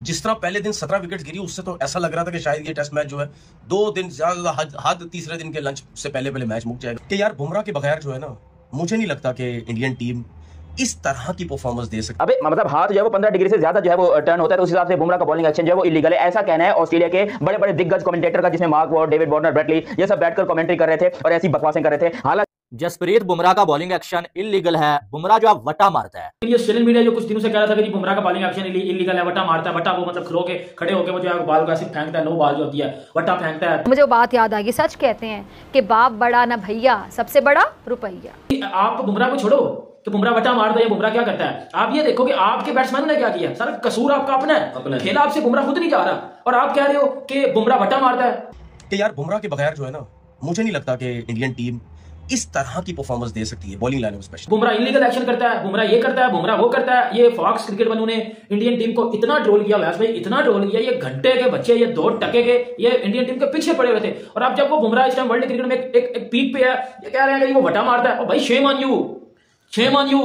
जिस तरह पहले दिन 17 विकेट गिरी, उससे तो ऐसा लग रहा था कि शायद ये टेस्ट मैच जो है 2 दिन ज्यादा हद तीसरे दिन के लंच से पहले पहले मैच मुक जाएगा। कि यार बुमराह के बगैर जो है ना, मुझे नहीं लगता कि इंडियन टीम इस तरह की परफॉर्मेंस दे सकती। अबे मतलब हाथ जो है वो 15 डिग्री से ज्यादा जो है वो टर्न होता है, तो उस हिसाब से बुमराह का बॉलिंग एक्शन जो है वो इलीगल है, ऐसा कहना है ऑस्ट्रेलिया के बड़े बड़े दिग्गज कमेंटेटर का, जिसमें Mark Ward, David Warner, Brett Lee ये सब बैठकर कमेंट्री कर रहे थे और ऐसी बकवासें कर रहे थे। हालांकि जसप्रीत बुमराह का बॉलिंग एक्शन इलीगल है। बुमराह जो वटा मारता है, ये ऑस्ट्रेलियन मीडिया जो कुछ दिनों से कह रहा था कि बुमराह का बॉलिंग एक्शन इलीगल है, वटा मारता है, वटा वो मतलब खड़ो के खड़े होकर वो जो है बॉल को ऐसे फेंकता है, नो बॉल जो होती है वटा फेंकता है। मुझे वो बात याद आ गई, सच कहते हैं कि बाप बड़ा ना भैया, सबसे बड़ा रुपया। आप बुमराह को छोड़ो कि बुमराह वटा मार दो, ये बुमराह क्या करता है, आप ये देखो कि आपके बैट्समैनों ने क्या किया, सारा कसूर आपका अपना है, खेला आपसे बुमराह खुद नहीं जा रहा और आप कह रहे हो कि बुमराह वटा मारता है। कि यार बुमराह के बगैर जो है ना, मुझे नहीं लगता कि इंडियन टीम इस तरह की परफॉर्मेंस दे सकती है बॉलिंग लाइन में स्पेशली। बुमराह इलीगल एक्शन करता है, बुमराह ये करता है, बुमराह वो करता है। ये फॉक्स क्रिकेट वालों ने इंडियन टीम को इतना ट्रोल किया, व्यास भाई इतना ट्रोल किया, ये घंटे के बच्चे, ये 2 टके के, ये इंडियन टीम के पीछे पड़े हुए थे। और अब जब वो बुमराह इस टाइम वर्ल्ड क्रिकेट में एक पीक पे है, ये कह रहे हैं कि वो वटा मारता है। और भाई shame on you, shame on you.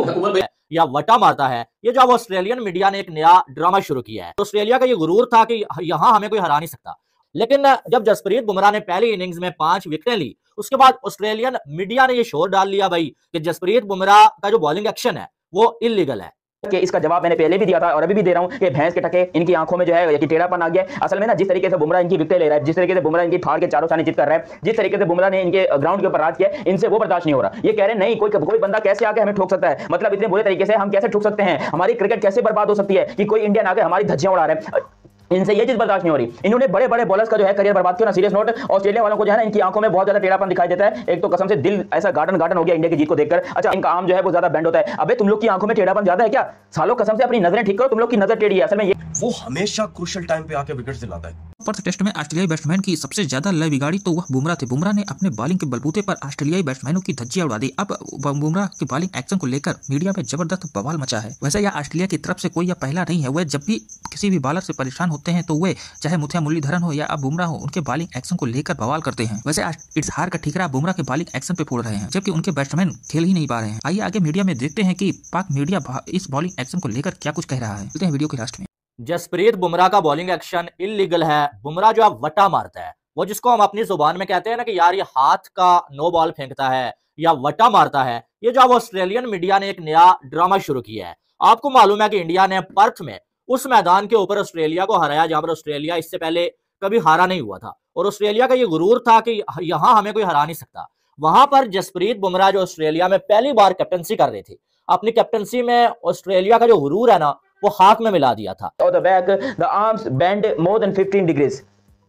या वटा मारता है, ये जो ऑस्ट्रेलियन मीडिया ने एक नया ड्रामा शुरू किया है। ऑस्ट्रेलिया का ये गुरूर था कि यहां हमें कोई हरा नहीं सकता, लेकिन जब जसप्रीत बुमराह ने पहली इनिंग्स में 5 विकेटें ली, उसके बाद ऑस्ट्रेलियन मीडिया ने ये शोर डाल लिया भाई कि जसप्रीत बुमराह का जो बॉलिंग एक्शन है वो इलीगल है। कि इसका जवाब मैंने पहले भी दिया था और अभी भी दे रहा हूं कि भैंस के टके इनकी आंखों में जो है कि टेढ़ापन आ गया है। असल में ना जिस तरीके से बुमराह इनकी विकेट ले रहा है, जिस तरीके से बुमराह इनकी फाड़ के चारों साने चित कर रहा है, जिस तरीके से बुमराह ने इनके ग्राउंड के ऊपर राज किया, इनसे वो बर्दाश्त नहीं हो रहा। ये कह रहे हैं नहीं, कोई बंदा कैसे आके हमें ठोक सकता है, मतलब इतने बुरे तरीके से हम कैसे ठोक सकते हैं, हमारी क्रिकेट कैसे बर्बाद हो सकती है कि कोई इंडियन आके हमारी धज्जियां उड़ा रहे हैं। इनसे ये चीज बर्दाश्त नहीं हो रही। इन्होंने बड़े बड़े बॉलर्स का जो है करियर बर्बाद किया ना। सीरियस नोट, ऑस्ट्रेलिया वालों को जो है ना इनकी आंखों में बहुत ज्यादा टेढ़ापन दिखाई देता है। एक तो कसम से दिल ऐसा गार्डन हो गया इंडिया की जीत को देखकर। अच्छा, इनका आर्म जो है वो ज्यादा बेंड होता है। अबे तुम लोग की आंखों में टेढ़ापन ज्यादा है क्या? सालों कसम से अपनी नजरें ठीक करो, तुम लोग की नजर टेढ़ी है। असल में ये वो हमेशा क्रूशियल टाइम पे आके विकेट दिलाता है। पर्थ टेस्ट में ऑस्ट्रेलियाई बैट्समैन की सबसे ज्यादा लय बिगाड़ी तो वह बुमराह थे। बुमराह ने अपने बॉलिंग के बलबूते पर ऑस्ट्रेलियाई बैट्समैनों की धज्जियां उड़ा दी। अब बुमराह की बॉलिंग एक्शन को लेकर मीडिया में जबरदस्त बवाल मचा है। वैसे यह ऑस्ट्रेलिया की तरफ से कोई यह पहला नहीं है। वह जब भी किसी भी बॉलर से परेशान होते हैं तो वे चाहे मुथिया मुरलीधरन हो या अब बुमराह हो, उनके बॉलिंग एक्शन को लेकर बवाल करते हैं। वैसे इस हार का ठिकरा बुमराह के बॉलिंग एक्शन पे फोड़ रहे हैं, जबकि उनके बैट्समैन खेल ही नहीं पा रहे हैं। आइए आगे मीडिया में देखते हैं कि पाक मीडिया इस बॉलिंग एक्शन को लेकर क्या कुछ कह रहा है। चलते हैं वीडियो के लास्ट में। जसप्रीत बुमराह का बॉलिंग एक्शन इलीगल है। बुमराह जो वटा मारता है, वो जिसको हम अपनी जुबान में कहते हैं ना कि यार ये हाथ का नो बॉल फेंकता है या वटा मारता है, ये जो ऑस्ट्रेलियन मीडिया ने एक नया ड्रामा शुरू किया है। आपको मालूम है कि इंडिया ने पर्थ में उस मैदान के ऊपर ऑस्ट्रेलिया को हराया जहां पर ऑस्ट्रेलिया इससे पहले कभी हारा नहीं हुआ था, और ऑस्ट्रेलिया का ये गुरूर था कि यहां हमें कोई हरा नहीं सकता। वहां पर जसप्रीत बुमराह जो ऑस्ट्रेलिया में पहली बार कैप्टनसी कर रहे थे, अपनी कैप्टनसी में ऑस्ट्रेलिया का जो गुरूर है ना वो खाक में मिला दिया था। the back, the arms bend more than 15 degrees।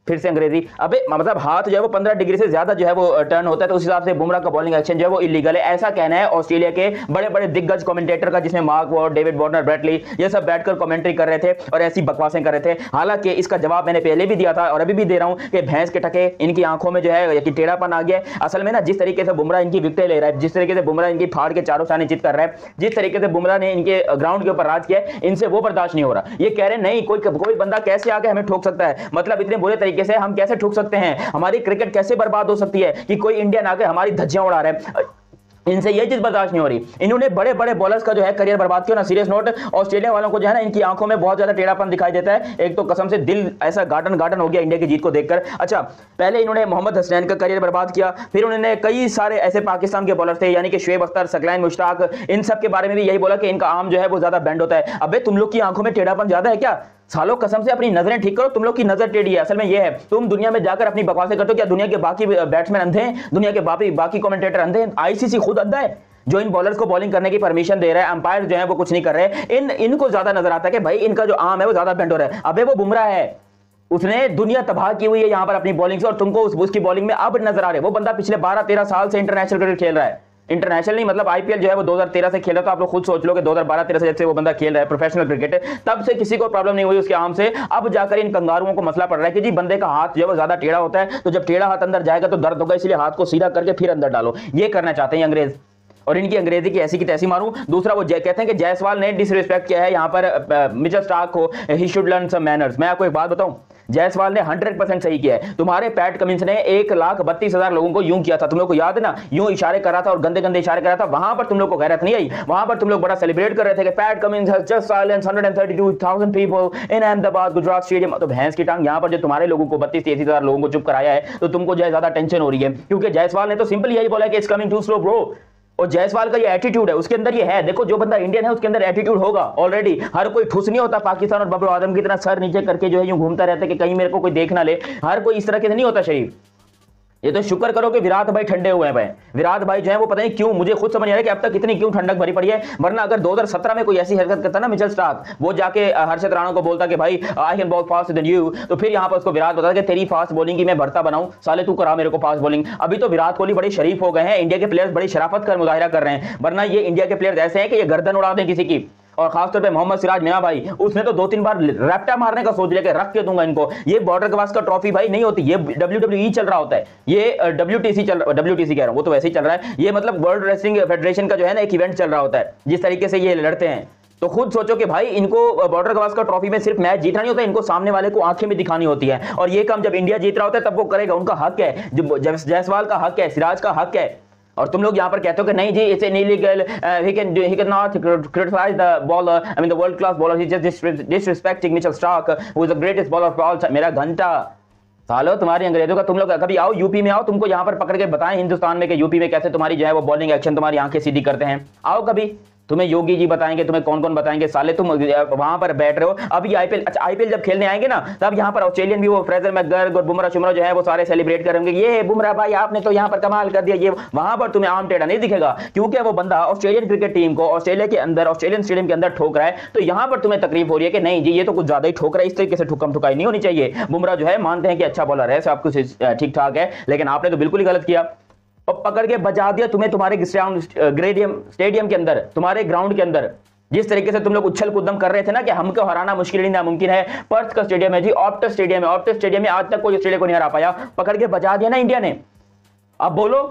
फिर से अंग्रेजी। अबे मतलब हाथ जो है वो 15 डिग्री से ज्यादा जो है वो टर्न होता है, तो उस हिसाब से बुमराह का बॉलिंग एक्शन जो है वो इलीगल है, ऐसा कहना है ऑस्ट्रेलिया के बड़े बड़े दिग्गज कमेंटेटर का, जिसमें Mark Ward, David Warner, Brett Lee ये सब बैठकर कमेंट्री कर रहे थे और ऐसी बकवासें कर रहे थे। हालांकि इसका जवाब मैंने पहले भी दिया था और अभी भी दे रहा हूं कि भैंस के टके इनकी आंखों में जो है कि टेढ़ापन आ गया है। असल में ना जिस तरीके से बुमराह इनकी विकेट ले रहा है, जिस तरीके से बुमराह इनकी फाड़ के चारों साने चित कर रहा है, जिस तरीके से बुमराह ने इनके ग्राउंड के ऊपर राज किया, इनसे वो बर्दाश्त नहीं हो रहा। ये कह रहे नहीं, कोई बंदा कैसे आके हमें ठोक सकता है, मतलब इतने बुरे तरीके से हम कैसे सकते हैं, हमारी क्रिकेट कैसे बर्बाद हो सकती है कि कोई इंडियन आके हमारी धज्जियां उड़ा रहे हैं। इनसे ये चीज बर्दाश्त नहीं हो रही। इन्होंने बड़े बड़े बॉलर्स का जो है करियर बर्बाद किया ना। सीरियस नोट, ऑस्ट्रेलिया वालों को जो है ना इनकी आंखों में बहुत ज्यादा टेढ़ापन दिखाई देता है। एक तो कसम से दिल ऐसा गार्डन हो गया इंडिया की जीत को देखकर। अच्छा, पहले इन्होंने मोहम्मद हसनैन का करियर बर्बाद किया, फिर उन्होंने कई सारे ऐसे पाकिस्तान के बॉलर थे यानी कि शुएब अख्तर, सकलैन मुश्ताक, इन सब के बारे में भी यही बोला कि इनका आर्म जो है वो ज्यादा बेंड होता है। अबे तुम लोग की आंखों में टेढ़ापन ज्यादा है क्या? सालों कसम से अपनी नजरें ठीक करो, तुम लोग की नजर टेढ़ी है। असल में ये है, तुम दुनिया में जाकर अपनी बकवासें करते हो। क्या दुनिया के बाकी बैट्समैन अंधे हैं? दुनिया के बाकी कमेंटेटर अंधे हैं? आईसीसी खुद अंधा है जो इन बॉलर्स को बॉलिंग करने की परमिशन दे रहा है। अंपायर जो है वो कुछ नहीं कर रहे। इनको ज्यादा नजर आता है कि भाई इनका जो आर्म है वो ज्यादा बेंड हो रहा है। अबे वो बुमराह है, उसने दुनिया तबाह की हुई है यहाँ पर अपनी बॉलिंग से, और तुमको उसकी बॉलिंग में अब नजर आ रहे। वो बंदा पिछले 12-13 साल से इंटरनेशनल क्रिकेट खेल रहा है। इंटरनेशनल नहीं, मतलब आईपीएल जो है वो 2013 से खेल रहा था। आप लोग खुद सोच लो कि 2012-13 से जब से वो बंदा खेल रहा है प्रोफेशनल क्रिकेट, तब से किसी को प्रॉब्लम नहीं हुई उसके आर्म से। अब जाकर इन कंगारुओं को मसला पड़ रहा है कि जी बंदे का हाथ जो है वो ज्यादा टेढ़ा होता है, तो जब टेढ़ा हाथ अंदर जाएगा तो दर्द होगा, इसलिए हाथ को सीधा करके फिर अंदर डालो। ये करना चाहते हैं अंग्रेज, और इनकी अंग्रेजी की ऐसी तैसी मारूं। दूसरा, वो कहते हैं कि जायसवाल ने डिसरिस्पेक्ट किया है यहाँ पर मिचेल स्टार्क को, he should learn some manners. मैं आपको एक बात बताऊं, जायसवाल ने 100% सही किया है। तुम्हारे पैट कमिंस ने 1,32,000 लोगों को यूं किया था, तुम लोग को याद है ना, यूं इशारे कर रहा था और गंदे गंदे इशारे कर रहा था, वहां पर तुम लोग को गैरत नहीं आई, वहां पर तुम लोग बड़ा सेलिब्रेट कर रहे थे कि PAT Cummins has just silence 132,000 people in Ahmedabad Gujarat stadium. तो भैंस की टांग, यहां पर जो तुम्हारे लोगों को 32-33,000 लोगों को चुप कराया है, तो तुमको जो है ज्यादा टेंशन हो रही है, क्योंकि जायसवाल ने तो सिंपल यही बोला कि it's coming too slow bro. और जायसवाल का ये एटीट्यूड है, उसके अंदर ये है, देखो जो बंदा इंडियन है उसके अंदर एटीट्यूड होगा ऑलरेडी। हर कोई ठुस नहीं होता पाकिस्तान और बबरू आदम की तरह सर नीचे करके जो है यूं घूमता रहता है कि कहीं मेरे को कोई देख ना ले। हर कोई इस तरह के नहीं होता शरीफ। ये तो शुक्र करो कि विराट भाई ठंडे हुए हैं भाई। विराट भाई जो है वो पता नहीं क्यों, मुझे खुद समझ नहीं आ रहा कि अब तक इतनी क्यों ठंडक भरी पड़ी है। वरना अगर 2017 में कोई ऐसी हरकत करता ना मिचेल स्टार्क, वो जाके हर्षित राणा को बोलता कि भाई I can bowl fast than you, तो फिर यहाँ पर उसको विराट बताता कि तेरी फास्ट बॉलिंग की मैं भरता बनाऊं, साले तू करा मेरे को फास्ट बॉलिंग। अभी तो विराट कोहली बड़े शरीफ हो गए हैं, इंडिया के प्लेयर्स बड़ी शराफत कर मुजाहिरा कर रहे हैं, वरना ये इंडिया के प्लेयर्स ऐसे हैं कि ये गर्दन उड़ा दें किसी की। और खासतौर पे मोहम्मद सिराज मियां भाई, उसने तो 2-3 बार रैप्टा मारने का सोच लिया कि रख के दूंगा इनको। ये बॉर्डर गवास्कर ट्रॉफी भाई नहीं होती, ये WWE चल रहा होता है, ये WTC कह रहा हूं, वो तो वैसे ही चल रहा है, ये मतलब वर्ल्ड रेसलिंग फेडरेशन का जो है ना एक इवेंट चल रहा होता है, जिस तरीके से ये लड़ते हैं। तो खुद सोचो कि भाई इनको बॉर्डर गवास्कर ट्रॉफी में सिर्फ मैच जीतना नहीं होता, इनको सामने वाले को आंखें भी दिखानी होती है, और ये काम जब इंडिया जीत रहा होता है तब वो करेगा, उनका हक है, जो जायसवाल का हक है, सिराज का हक है। और तुम लोग यहाँ पर कहते हो कि नहीं जी it's an illegal, he can not criticize the bowler, I mean the world class bowler, he's just disrespecting Mitchell Stark who is the greatest bowler of all time। मेरा घंटा सालो तुम्हारी अंग्रेजों का, तुम लोग कभी आओ यूपी में आओ, तुमको यहाँ पर पकड़ के बताएं हिंदुस्तान में कि यूपी में कैसे तुम्हारी जो है वो बॉलिंग एक्शन तुम्हारी आंखें सीधी करते हैं। आओ कभी, तुम्हें योगी जी बताएंगे, तुम्हें कौन कौन बताएंगे, साले तुम वहां पर बैठ रहे हो। अभी आईपीएल, अच्छा आईपीएल जब खेलने आएंगे ना, तब यहाँ पर ऑस्ट्रेलियन भी वो फ्रेजर मैकगर्ग और बुमराह शुमराह जो है वो सारे सेलिब्रेट करेंगे, ये बुमराह भाई आपने तो यहाँ पर कमाल कर दिया, ये वहां पर तुम्हें आम टेढ़ा नहीं दिखेगा, क्योंकि वो बंदा ऑस्ट्रेलियन क्रिकेट टीम को ऑस्ट्रेलिया के अंदर ऑस्ट्रेलियन स्टेडियम के अंदर ठोक रहा है। तो यहाँ पर तुम्हें तकलीफ हो रही है कि नहीं जी ये तो कुछ ज्यादा ही ठोक रहा है, इस तरीके से ठुकम ठुकाई नहीं होनी चाहिए। बुमराह जो है मानते हैं कि अच्छा बॉलर है, सब कुछ ठीक ठाक है, लेकिन आपने तो बिल्कुल ही गलत किया और पकड़ के बजा दिया तुम्हें तुम्हारे स्टेडियम के अंदर, तुम्हारे ग्राउंड के अंदर। जिस तरीके से तुम लोग उछल कूदम कर रहे थे ना कि हमको हराना मुश्किल नहीं नामुमकिन है, पर्थ का स्टेडियम है जी, ऑप्टस स्टेडियम है, ऑप्टस स्टेडियम में आज तक कोई ऑस्ट्रेलिया को नहीं हरा पाया, पकड़ के बजा दिया ना इंडिया ने। अब बोलो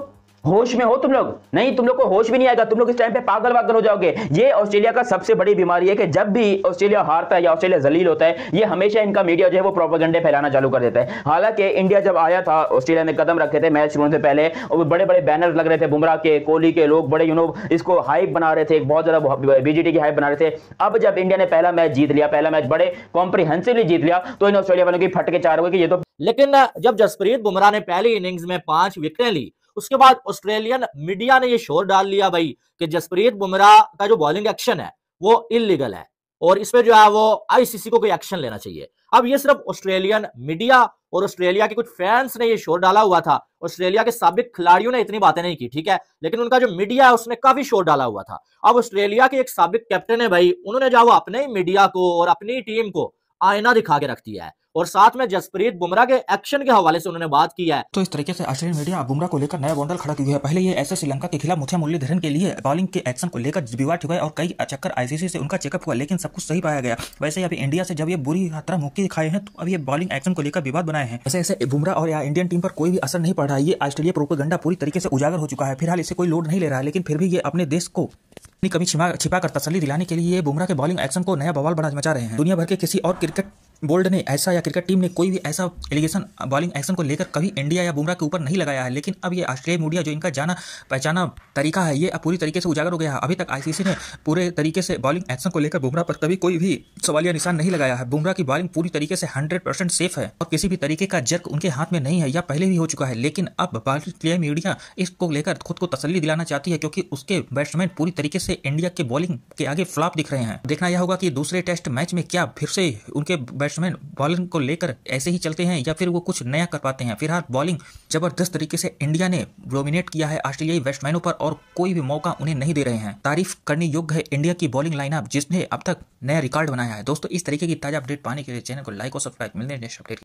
होश में हो तुम लोग? नहीं, तुम लोग को होश भी नहीं आएगा, तुम लोग इस टाइम पे पागल वागल हो जाओगे। ये ऑस्ट्रेलिया का सबसे बड़ी बीमारी है कि जब भी ऑस्ट्रेलिया हारता है या ऑस्ट्रेलिया जलील होता है, ये हमेशा इनका मीडिया जो है वो प्रोपेगेंडे फैलाना चालू कर देता है। हालांकि इंडिया जब आया था, ऑस्ट्रेलिया ने कदम रखे थे मैच शुरू से पहले, और बड़े बड़े बैनर लग रहे थे बुमराह के, कोहली के, लोग बड़े इसको हाइप बना रहे थे, बहुत ज्यादा बीजीटी की हाइप बना रहे थे। अब जब इंडिया ने पहला मैच जीत लिया, पहला मैच बड़े कॉम्प्रिहेंसिवली जीत लिया, तो इन ऑस्ट्रेलिया वालों की फट के चार हो गए कि ये तो। लेकिन जब जसप्रीत बुमराह ने पहली इनिंग्स में 5 विकेटें ली, उसके बाद ऑस्ट्रेलियन मीडिया ने यह शोर डाल लिया भाई कि जसप्रीत बुमराह का जो बॉलिंग एक्शन है वो इलीगल है और इस पे जो है वो आईसीसी को कोई एक्शन लेना चाहिए। अब ये सिर्फ ऑस्ट्रेलियन मीडिया और ऑस्ट्रेलिया के कुछ फैंस ने ये शोर डाला हुआ था, ऑस्ट्रेलिया के साबिक खिलाड़ियों ने इतनी बातें नहीं की, ठीक है, लेकिन उनका जो मीडिया है उसने काफी शोर डाला हुआ था। अब ऑस्ट्रेलिया के एक साबिक कैप्टन है भाई, उन्होंने जो अपने मीडिया को और अपनी टीम को आईना दिखा के रख दिया है और साथ में जसप्रीत बुमराह के एक्शन के हवाले से उन्होंने बात की है। तो इस तरीके से ऑस्ट्रेलियन मीडिया बुमराह को लेकर नया बॉन्डल खड़ा किया है। पहले ये ऐसे श्रीलंका के खिलाफ मुथ्या मुरलीधरन के लिए बॉलिंग के एक्शन को लेकर विवाद हुआ और कई चक्कर आईसीसी से उनका चेकअप हुआ, लेकिन सब कुछ सही पाया गया। वैसे ही अभी इंडिया से जब ये बुरी तरह मुक्की खाए हैं तो अब ये बॉलिंग एक्शन को लेकर विवाद बनाए हैं। ऐसे बुमराह और या इंडियन टीम पर कोई भी असर नहीं पड़ रहा है। ये ऑस्ट्रेलिया प्रोपेगेंडा पूरी तरीके से उजागर हो चुका है। फिलहाल इसे कोई लोड नहीं ले रहा है, लेकिन फिर भी ये अपने देश को अपनी कमी छिपाकर तसल्ली दिलाने के लिए बुमराह के बॉलिंग एक्शन को नया बवाल मचा रहे हैं। दुनिया भर के किसी और क्रिकेट बोर्ड ने ऐसा या क्रिकेट टीम ने कोई भी ऐसा एलिगेशन बॉलिंग एक्शन को लेकर कभी इंडिया या बुमराह के ऊपर नहीं लगाया है, लेकिन अब ये ऑस्ट्रेलिया मीडिया जो इनका जाना पहचाना तरीका है ये अब पूरी तरीके से उजागर हो गया है। अभी तक आईसीसी ने पूरे तरीके से बॉलिंग एक्शन को लेकर बुमराह पर कभी कोई भी सवालिया निशान नहीं लगाया है। बुमराह की बॉलिंग पूरी तरीके से 100% सेफ है और किसी भी तरीके का जर्क उनके हाथ में नहीं है, या पहले भी हो चुका है। लेकिन अब ऑस्ट्रेलिया मीडिया इसको लेकर खुद को तसल्ली दिलाना चाहती है, क्योंकि उसके बैट्समैन पूरी तरीके से इंडिया के बॉलिंग के आगे फ्लॉप दिख रहे हैं। देखना यह होगा कि दूसरे टेस्ट मैच में क्या फिर से उनके बैट्समैन बॉलिंग को लेकर ऐसे ही चलते हैं या फिर वो कुछ नया कर पाते हैं। फिलहाल बॉलिंग जबरदस्त तरीके से इंडिया ने डोमिनेट किया है ऑस्ट्रेलियाई बैट्समैनों पर और कोई भी मौका उन्हें नहीं दे रहे हैं। तारीफ करने योग्य है इंडिया की बॉलिंग लाइनअप, जिसने अब तक नया रिकॉर्ड बनाया है। दोस्तों, इस तरीके की ताजा अपडेट पाने के लिए चैनल को लाइक और सब्सक्राइब। मिलते हैं नेक्स्ट अपडेट।